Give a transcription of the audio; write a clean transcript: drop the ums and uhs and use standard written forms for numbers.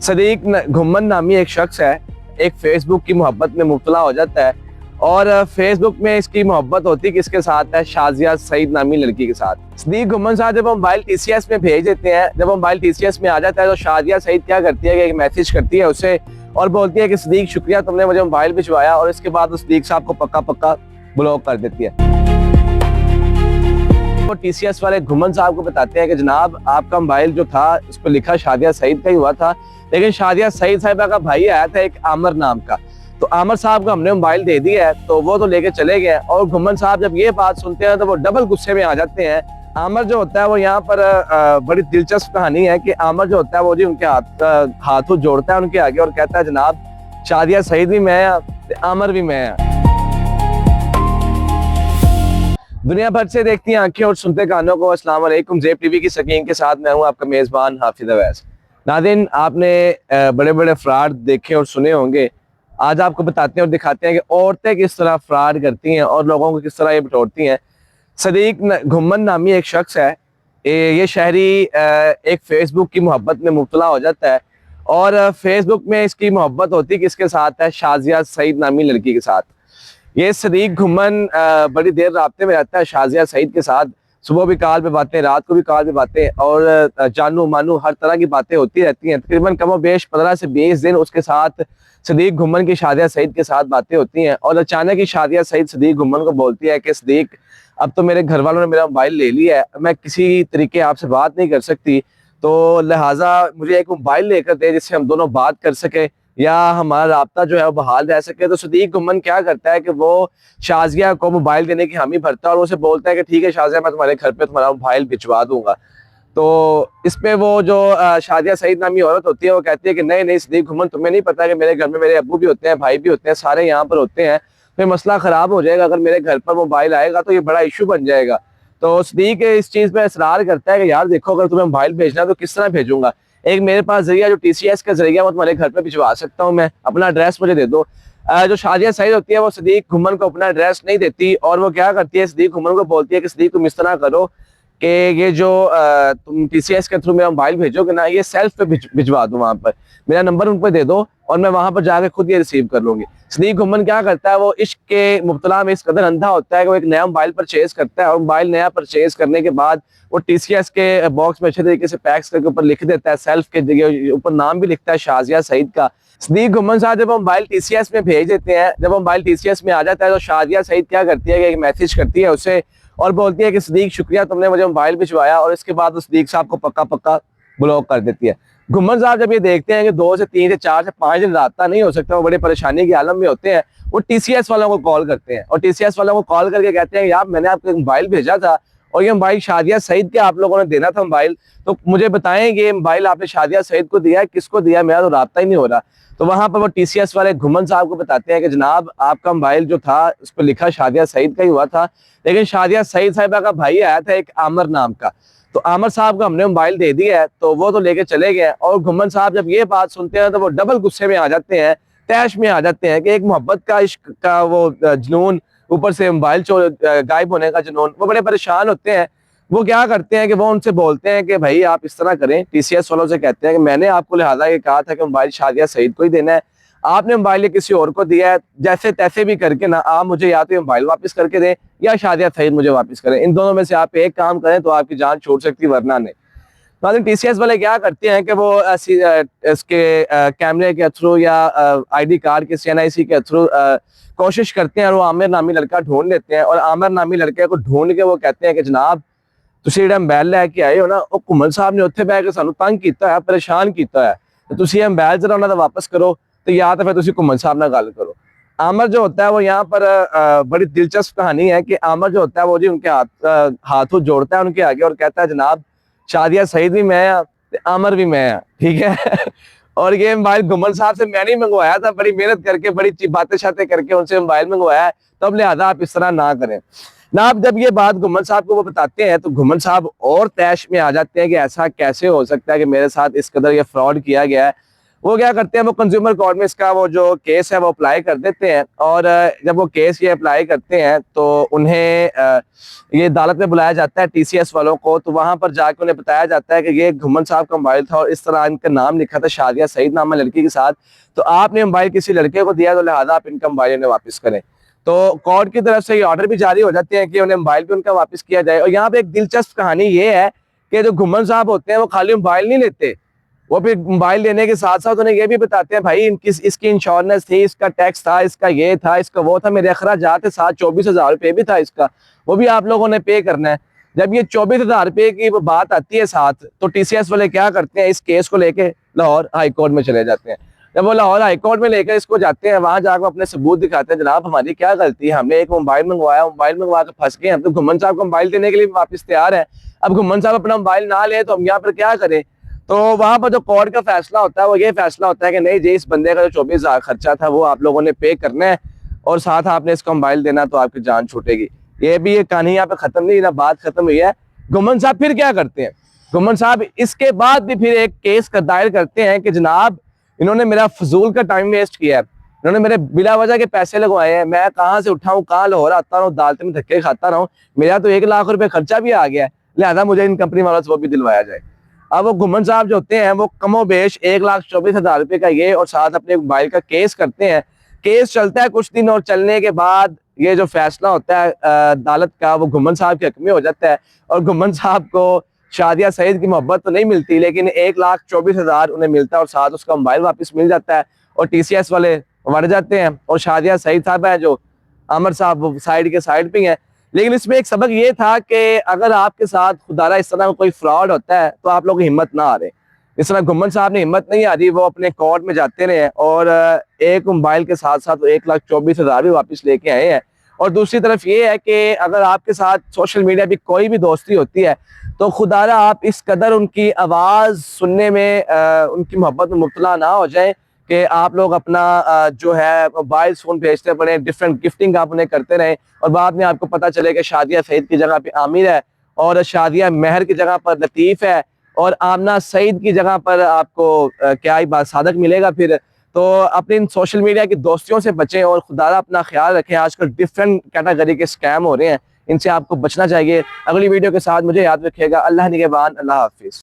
सदीक घुम्मन नामी एक शख्स है, एक फेसबुक की मोहब्बत में मुब्तला हो जाता है और फेसबुक में इसकी मोहब्बत होती किसके साथ है, शाजिया सईद नामी लड़की के साथ। सदीक घुम्मन साहब जब मोबाइल टीसीएस में भेज देते हैं, जब मोबाइल टीसीएस में आ जाता है तो शाजिया सईद क्या करती है कि एक मैसेज करती है उसे और बोलती है कि सदीक शुक्रिया तुमने मुझे मोबाइल भिजवाया, और इसके बाद उस सदीक साहब को पक्का पक्का ब्लॉक कर देती है। तो टीसीएस वाले घुम्मन साहब को बताते हैं कि जनाब आपका मोबाइल जो था उस पर लिखा शाजिया सईद का ही हुआ था, लेकिन शाजिया सईद साहिबा का भाई आया था एक आमर नाम का, तो आमर साहब को हमने मोबाइल दे दिया है, तो वो तो लेके चले गए। और घुम्मन साहब जब ये बात सुनते हैं तो वो डबल गुस्से में आ जाते हैं। आमर जो होता है वो यहाँ पर बड़ी दिलचस्प कहानी है कि आमर जो होता है वो जी उनके हाथों जोड़ता है उनके आगे और कहता है जनाब शाजिया सईद भी मैं आमर भी मैं। दुनिया भर से देखती हैं आंखें और सुनते कानों को। अस्सलाम वालेकुम। ज़ेब टीवी की स्क्रीन के साथ मैं हूं आपका मेज़बान हाफिज अवैस। नाज़रीन, आपने बड़े बड़े फ्रॉड देखे और सुने होंगे। आज आपको बताते हैं और दिखाते हैं कि औरतें किस तरह फ्रॉड करती हैं और लोगों को किस तरह ये बटोरती हैं। सदीक घुम्मन नामी एक शख्स है, ये शहरी एक फेसबुक की मोहब्बत में मुब्तला हो जाता है और फेसबुक में इसकी मोहब्बत होती किसके साथ है, शाजिया सईद नामी लड़की के साथ। ये सदीक घुम्मन बड़ी देर राब्ते में रहता है शाजिया सईद के साथ। सुबह भी कॉल पे बातें, रात को भी कॉल पे बातें और जानू मानू हर तरह की बातें होती रहती हैं। तकरीबन कमो बेश 15 से 20 दिन उसके साथ सदीक घुम्मन की शाजिया सईद के साथ बातें होती हैं और अचानक ही शाजिया सईद सदीक घुम्मन को बोलती है कि सदीक अब तो मेरे घर वालों ने मेरा मोबाइल ले लिया है, मैं किसी तरीके आपसे बात नहीं कर सकती, तो लिहाजा मुझे एक मोबाइल लेकर दे जिससे हम दोनों बात कर सके या हमारा राब्ता जो है वो बहाल रह सके। तो सदीक घुम्मन क्या करता है कि वो शाजिया को मोबाइल देने की हामी भरता है और उसे बोलता है कि ठीक है शाजिया, मैं तुम्हारे घर पे तुम्हारा मोबाइल भिजवा दूंगा। तो इस पे वो जो शाजिया सईद नामी औरत होती है वो कहती है कि नहीं नहीं सदीक घुम्मन, तुम्हें नहीं पता कि मेरे घर में मेरे अब्बू भी होते हैं, भाई भी होते हैं, सारे यहाँ पर होते हैं, फिर मसला खराब हो जाएगा। अगर मेरे घर पर मोबाइल आएगा तो ये बड़ा इशू बन जाएगा। तो सदीक इस चीज़ पे इसरार करता है कि यार देखो, अगर तुम्हें मोबाइल भेजना है तो किस तरह भेजूंगा, एक मेरे पास जरिया जो टीसीएस का जरिया वो तुम्हारे घर पे भिजवा सकता हूँ, मैं अपना एड्रेस मुझे दे दो। जो शाजिया सईद होती है वो सदीक घुम्मन को अपना एड्रेस नहीं देती और वो क्या करती है, सदीक घुम्मन को बोलती है कि सदीक तुम इस तरह करो कि ये जो तुम टीसीएस के थ्रू मेरा मोबाइल भेजोगे ना, ये सेल्फ पे भिजवा दो, वहां पर मेरा नंबर उन पर दे दो और मैं वहां पर जाकर खुद ये रिसीव कर लूंगी। सदीक घुम्मन क्या करता है, वो इश्क के मुब्तला में इस कदर अंधा होता है कि वो एक नया मोबाइल परचेज करता है और मोबाइल नया परचेज करने के बाद वो टीसीएस के बॉक्स में अच्छे तरीके से पैक्स करके ऊपर लिख देता है, सेल्फ के जगह ऊपर नाम भी लिखता है शाजिया सईद का। सदीक घुम्मन साहब जब मोबाइल टीसीएस में भेज देते हैं, जब मोबाइल टीसीएस में आ जाता है तो शाजिया सईद क्या करती है कि एक मैसेज करती है उसे और बोलती है कि सदीक शुक्रिया तुमने मुझे मोबाइल भिजवाया, और इसके बाद उस सदीक साहब को पक्का पक्का ब्लॉक कर देती है। घुम्मन साहब जब ये देखते हैं कि 2 से 3 से 4 से 5 दिन रास्ता नहीं हो सकता, वो बड़े परेशानी के आलम में होते हैं, वो टीसीएस वालों को कॉल करते हैं और टीसीएस वालों को कॉल करके कहते हैं यार मैंने आपको एक मोबाइल भेजा था और ये मोबाइल शाजिया सईद के आप लोगों ने देना था मोबाइल, तो मुझे बताएं ये मोबाइल आपने शाजिया सईद को दिया है, किसको दिया, मेरा तो राब्ता ही नहीं हो रहा। तो वहां पर वो टीसीएस वाले घुम्मन साहब को बताते हैं कि जनाब आपका मोबाइल जो था उस पर लिखा शाजिया सईद का ही हुआ था, लेकिन शाजिया सईद साहिबा का भाई आया था एक आमर नाम का, तो आमर साहब को हमने मोबाइल दे दिया है, तो वो तो लेके चले गए। और घुम्मन साहब जब ये बात सुनते हैं तो वो डबल गुस्से में आ जाते हैं, तैश में आ जाते हैं कि एक मोहब्बत का इश्क का वो जुनून, ऊपर से मोबाइल गायब होने का जुनून, वो बड़े परेशान होते हैं। वो क्या करते हैं कि वो उनसे बोलते हैं कि भाई आप इस तरह करें, टीसीएस वालों से कहते हैं कि मैंने आपको लिहाजा ये कहा था कि मोबाइल शाजिया सईद को ही देना है, आपने मोबाइल किसी और को दिया है, जैसे तैसे भी करके ना आप मुझे या तो मोबाइल वापस करके दें या शाजिया सईद मुझे वापस करें, इन दोनों में से आप एक काम करें तो आपकी जान छोड़ सकती है, वरना नहीं। तो टीसीएस वाले क्या करते हैं कि वो इसके कैमरे के थ्रू या आईडी कार्ड के CNIC के थ्रू कोशिश करते हैं और वो आमिर नामी लड़का ढूंढ लेते हैं और आमिर नामी लड़के को ढूंढ के वो कहते हैं कि जनाब ਤੁਸੀਂ ਜਿਹੜਾ मोबाइल लैके आए हो ना, वो घुम्मन साहब ने उत्थे बह के सानू तंग किया है, परेशान किया है, तो तुसी ये मोबाइल जरा उन्होंने वापस करो, तो या तो फिर तुसी घुम्मन साहब नाल गल करो। आमर जो होता है वो यहाँ पर बड़ी दिलचस्प कहानी है कि आमर जो होता है वो जी उनके हाथों जोड़ता है उनके आगे और कहता है जनाब शाजिया सईद भी मैं आमर भी मैं, ठीक है। और ये मोबाइल घुम्मन साहब से मैंने ही मंगवाया था, बड़ी मेहनत करके बड़ी बातें शातें करके उनसे मोबाइल मंगवाया है, तो अब लिहाजा आप इस तरह ना करें ना। आप जब ये बात घुम्मन साहब को वो बताते हैं तो घुम्मन साहब और तैश में आ जाते हैं कि ऐसा कैसे हो सकता है कि मेरे साथ इस कदर ये फ्रॉड किया गया है। वो क्या करते हैं, वो कंज्यूमर कोर्ट में इसका वो जो केस है वो अप्लाई कर देते हैं। और जब वो केस ये अप्लाई करते हैं तो उन्हें ये अदालत में बुलाया जाता है TCS वालों को। तो वहां पर जाकर उन्हें बताया जाता है कि ये घुमन साहब का मोबाइल था और इस तरह इनका नाम लिखा था शादिया सईद नाम है लड़की के साथ, तो आपने मोबाइल किसी लड़के को दिया, तो लिहाजा आप इनका मोबाइल उन्हें वापस करें। तो कोर्ट की तरफ से ये ऑर्डर भी जारी हो जाते हैं कि उन्हें मोबाइल भी उनका वापस किया जाए। और यहाँ पे एक दिलचस्प कहानी ये है कि जो घुमन साहब होते हैं वो खाली मोबाइल नहीं लेते, वो फिर मोबाइल लेने के साथ साथ उन्हें ये भी बताते हैं भाई इनकी इसकी इंश्योरेंस थी, इसका टैक्स था, इसका ये था, इसका वो था, मेरे अखराजात है, साथ 24,000 रुपये भी था इसका, वो भी आप लोगों ने पे करना है। जब ये 24,000 रुपये की बात आती है साथ, तो TCS वाले क्या करते हैं, इस केस को लेके लाहौर हाई कोर्ट में चले जाते हैं। जब वो लाहौर हाई कोर्ट में लेकर इसको जाते हैं, वहां जाकर अपने सबूत दिखाते हैं, जनाब हमारी क्या गलती है, हमने एक मोबाइल मंगवाया, मोबाइल मंगवा कर फंस गए, हम तो घुमन साहब को मोबाइल देने के लिए वापस तैयार है, अब घुमन साहब अपना मोबाइल ना ले तो हम यहाँ पर क्या करें। तो वहां पर जो कोर्ट का फैसला होता है वो ये फैसला होता है कि नहीं जी, इस बंदे का जो 24,000 खर्चा था वो आप लोगों ने पे करना है और साथ आपने इसका मोबाइल देना, तो आपकी जान छूटेगी। ये भी ये कहानी यहाँ पे खत्म नहीं, ना बात खत्म हुई है। घुमन साहब फिर क्या करते हैं, घुमन साहब इसके बाद भी फिर एक केस का दायर करते हैं कि जनाब इन्होंने मेरा फजूल का टाइम वेस्ट किया है, इन्होंने मेरे बिला वजह के पैसे लगवाए हैं, मैं कहाँ से उठाऊं, कहाँ लाहौर आता रहूं, अदालत में धक्के खाता रहूं, मेरा तो 1 लाख रुपए खर्चा भी आ गया है, लिहाजा मुझे इन कंपनी वालों से वो भी दिलवाया जाए। अब वो घुमन साहब जो होते हैं वो कमोबेश 1,24,000 रुपए का ये और साथ अपने मोबाइल का केस करते हैं। केस चलता है कुछ दिन और चलने के बाद ये जो फैसला होता है अदालत का, वो घुमन साहब के हक में हो जाता है और घुमन साहब को शादिया सईद की मोहब्बत तो नहीं मिलती, लेकिन 1,24,000 उन्हें मिलता है और साथ उसका मोबाइल वापस मिल जाता है और TCS वाले मर जाते हैं और शादिया सईद साहब है जो आमिर साहब वो साइड के साइड पे हैं। लेकिन इसमें एक सबक ये था कि अगर आपके साथ खुदारा इस तरह का कोई फ्रॉड होता है तो आप लोगों की हिम्मत ना आ रहे। इस तरह घुमन साहब ने हिम्मत नहीं आ रही, वो अपने कोर्ट में जाते रहे और एक मोबाइल के साथ साथ 1,24,000 भी वापस लेके आए हैं। और दूसरी तरफ ये है कि अगर आपके साथ सोशल मीडिया पे कोई भी दोस्ती होती है तो खुदारा आप इस कदर उनकी आवाज़ सुनने में उनकी मोहब्बत में मुब्तला ना हो जाए कि आप लोग अपना जो है मोबाइल फोन भेजते पड़े, डिफरेंट गिफ्टिंग आप उन्हें करते रहें और बाद में आपको पता चले कि शादिया सईद की जगह पे आमिर है और शादिया महर की जगह पर लतीफ़ है और आमना सईद की जगह पर आपको क्या ही बात सादक मिलेगा फिर। तो अपने इन सोशल मीडिया की दोस्तियों से बचें और खुदारा अपना ख्याल रखें। आजकल डिफरेंट कैटेगरी के स्कैम हो रहे हैं, इनसे आपको बचना चाहिए। अगली वीडियो के साथ मुझे याद रखिएगा। अल्लाह निगहबान, अल्लाह हाफिज़।